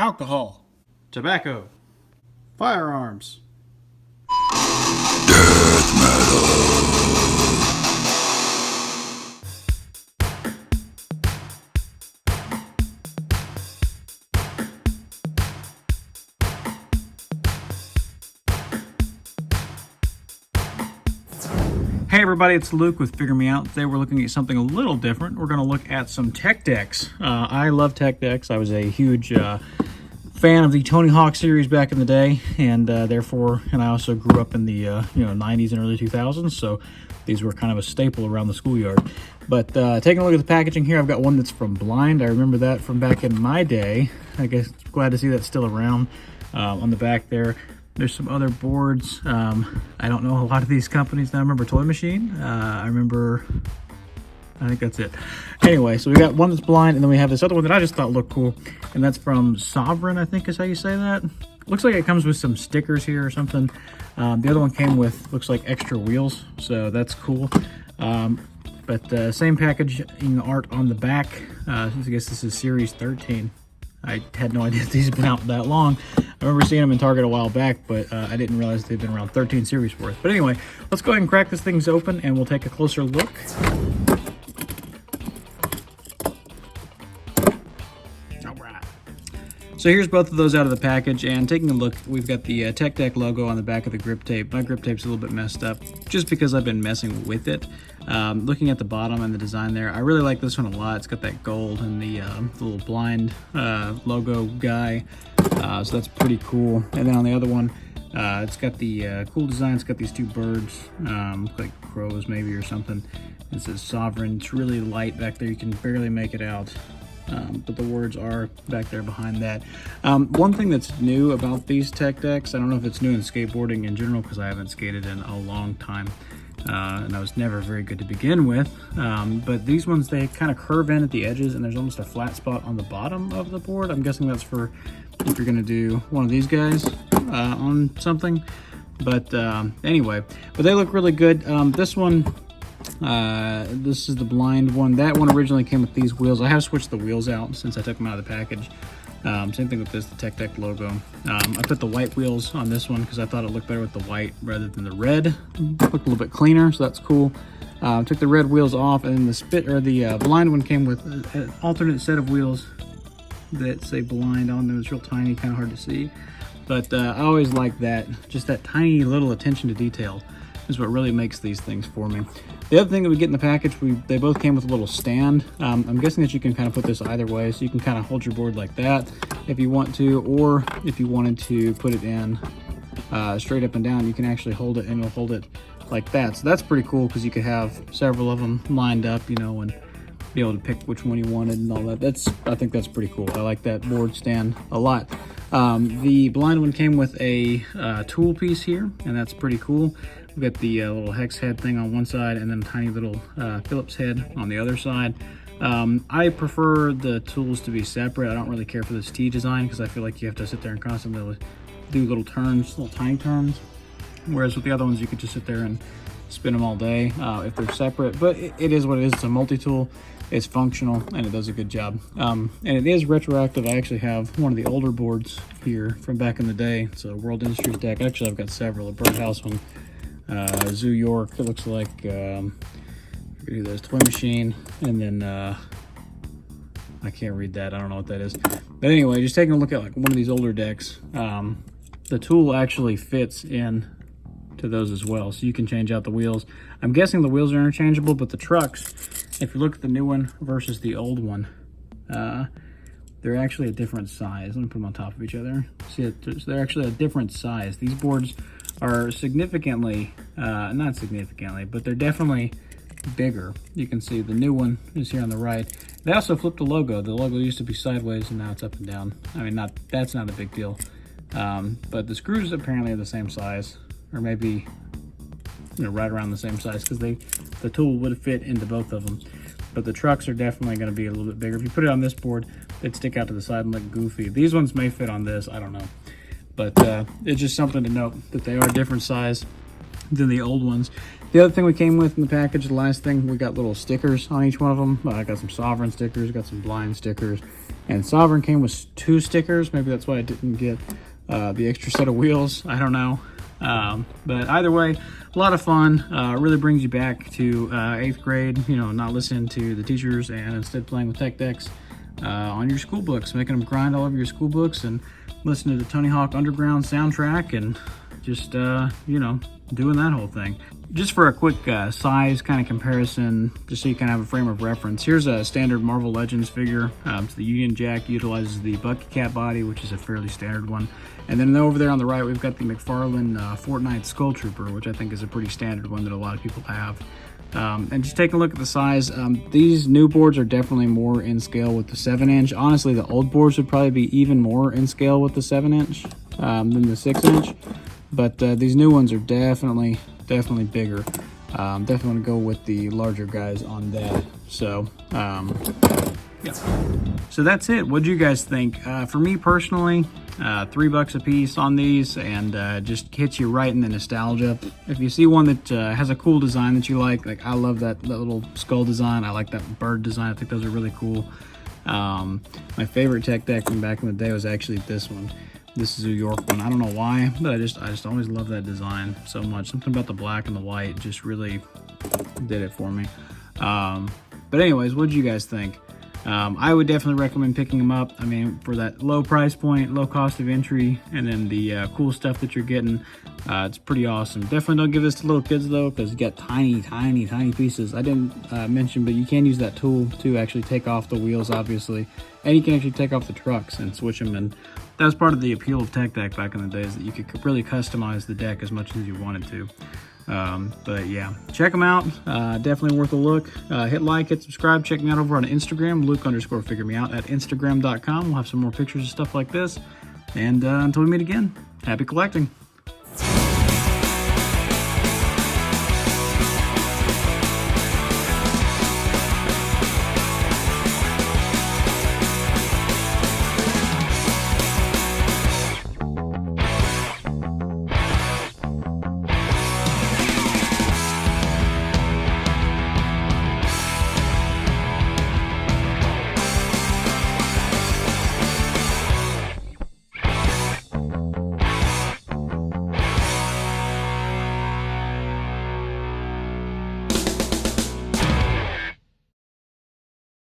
alcohol, tobacco, firearms. Hey everybody, it's Luke with Figure Me Out. Today we're looking at something a little different. We're going to look at some tech decks. I love tech decks. I was a huge fan of the Tony Hawk series back in the day, and I also grew up in the 90s and early 2000s, so these were kind of a staple around the schoolyard. But taking a look at the packaging here, I've got one that's from Blind. I remember that from back in my day. I guess glad to see that's still around. On the back there's some other boards. I don't know a lot of these companies now. I remember Toy Machine. I think that's it. Anyway, so we got one that's Blind, and then we have this other one that I just thought looked cool, and that's from Sovereign, I think is how you say that. Looks like it comes with some stickers here or something. The other one came with, looks like extra wheels, so that's cool. But same packaging art on the back. I guess this is Series 13. I had no idea these had been out that long. I remember seeing them in Target a while back, but I didn't realize they'd been around 13 series worth. But anyway, let's go ahead and crack this thing open and we'll take a closer look. All right. So here's both of those out of the package, and taking a look, we've got the Tech Deck logo on the back of the grip tape. My grip tape's a little bit messed up just because I've been messing with it. Looking at the bottom and the design there, I really like this one a lot. It's got that gold and the little Blind logo guy, so that's pretty cool. And then on the other one, it's got the cool design. It's got these two birds, look like crows maybe or something. It says Sovereign. It's really light back there. You can barely make it out. But the words are back there behind that. One thing that's new about these tech decks, I don't know if it's new in skateboarding in general because I haven't skated in a long time, and I was never very good to begin with, but these ones, they kind of curve in at the edges and there's almost a flat spot on the bottom of the board. I'm guessing that's for if you're going to do one of these guys on something. But anyway, but they look really good. This one, this is the Blind one. That one originally came with these wheels. I have switched the wheels out since I took them out of the package. Same thing with this, the Tech Deck logo. I put the white wheels on this one because I thought it looked better with the white rather than the red. Looked a little bit cleaner, so that's cool. Took the red wheels off, and then the Blind one came with an alternate set of wheels that say Blind on them. It's real tiny, kind of hard to see. But I always like that, just that tiny little attention to detail is what really makes these things for me. The other thing that we get in the package, they both came with a little stand. I'm guessing that you can kind of put this either way, so you can kind of hold your board like that if you want to, or if you wanted to put it in straight up and down, you can actually hold it and it'll hold it like that. So that's pretty cool because you could have several of them lined up, and be able to pick which one you wanted and all that. I think that's pretty cool. I like that board stand a lot. The Blind one came with a tool piece here, and that's pretty cool. We've got the little hex head thing on one side and then a tiny little Phillips head on the other side. I prefer the tools to be separate. I don't really care for this T design because I feel like you have to sit there and constantly do little turns, little tiny turns. Whereas with the other ones, you could just sit there and spin them all day if they're separate. But it is what it is. It's a multi-tool. It's functional and it does a good job. And it is retroactive. I actually have one of the older boards here from back in the day. It's a World Industries deck. Actually, I've got several. A Birdhouse one. Zoo York, it looks like there's Toy Machine, and then I can't read that, I don't know what that is. But anyway, just taking a look at like one of these older decks, the tool actually fits in to those as well, so you can change out the wheels. I'm guessing the wheels are interchangeable, but the trucks, if you look at the new one versus the old one, they're actually a different size. Let me put them on top of each other. See, they're actually a different size. These boards are significantly, not significantly, but they're definitely bigger. You can see the new one is here on the right. They also flipped the logo. The logo used to be sideways and now it's up and down. I mean, that's not a big deal. But the screws apparently are the same size, or maybe right around the same size, because the tool would fit into both of them. But the trucks are definitely going to be a little bit bigger. If you put it on this board, it'd stick out to the side and look goofy. These ones may fit on this, I don't know. But it's just something to note that they are different size. than the old ones. The other thing we came with in the package, the last thing, we got little stickers on each one of them. I got some Sovereign stickers, got some Blind stickers, and Sovereign came with 2 stickers. Maybe that's why I didn't get the extra set of wheels. I don't know. But either way, a lot of fun. Really brings you back to 8th grade, you know, not listening to the teachers and instead playing with tech decks on your school books, making them grind all over your school books and listening to the Tony Hawk Underground soundtrack and just, you know, doing that whole thing. Just for a quick size kind of comparison, just so you kind of have a frame of reference, here's a standard Marvel Legends figure. So the Union Jack utilizes the Bucky Cat body, which is a fairly standard one. And then over there on the right, we've got the McFarlane Fortnite Skull Trooper, which I think is a pretty standard one that a lot of people have. And just taking a look at the size, these new boards are definitely more in scale with the 7-inch. Honestly, the old boards would probably be even more in scale with the 7-inch than the 6-inch. But these new ones are definitely bigger. Definitely want to go with the larger guys on that. So, yeah. So that's it. What do you guys think? For me personally, $3 a piece on these, and just hits you right in the nostalgia. If you see one that has a cool design that you like I love that little skull design. I like that bird design. I think those are really cool. My favorite tech deck from back in the day was actually this one. This is a York one. I don't know why, but I just always love that design so much. Something about the black and the white just really did it for me. But anyways, what did you guys think? I would definitely recommend picking them up. I mean, for that low price point, low cost of entry, and then the cool stuff that you're getting, it's pretty awesome. Definitely don't give this to little kids though, because you got tiny pieces. I didn't mention, but you can use that tool to actually take off the wheels, obviously, and you can actually take off the trucks and switch them. And that was part of the appeal of Tech Deck back in the days, that you could really customize the deck as much as you wanted to. But yeah, check them out. Definitely worth a look. Hit like, hit subscribe. Check me out over on Instagram, Luke_figuremeout at Instagram.com. We'll have some more pictures of stuff like this. And until we meet again, happy collecting.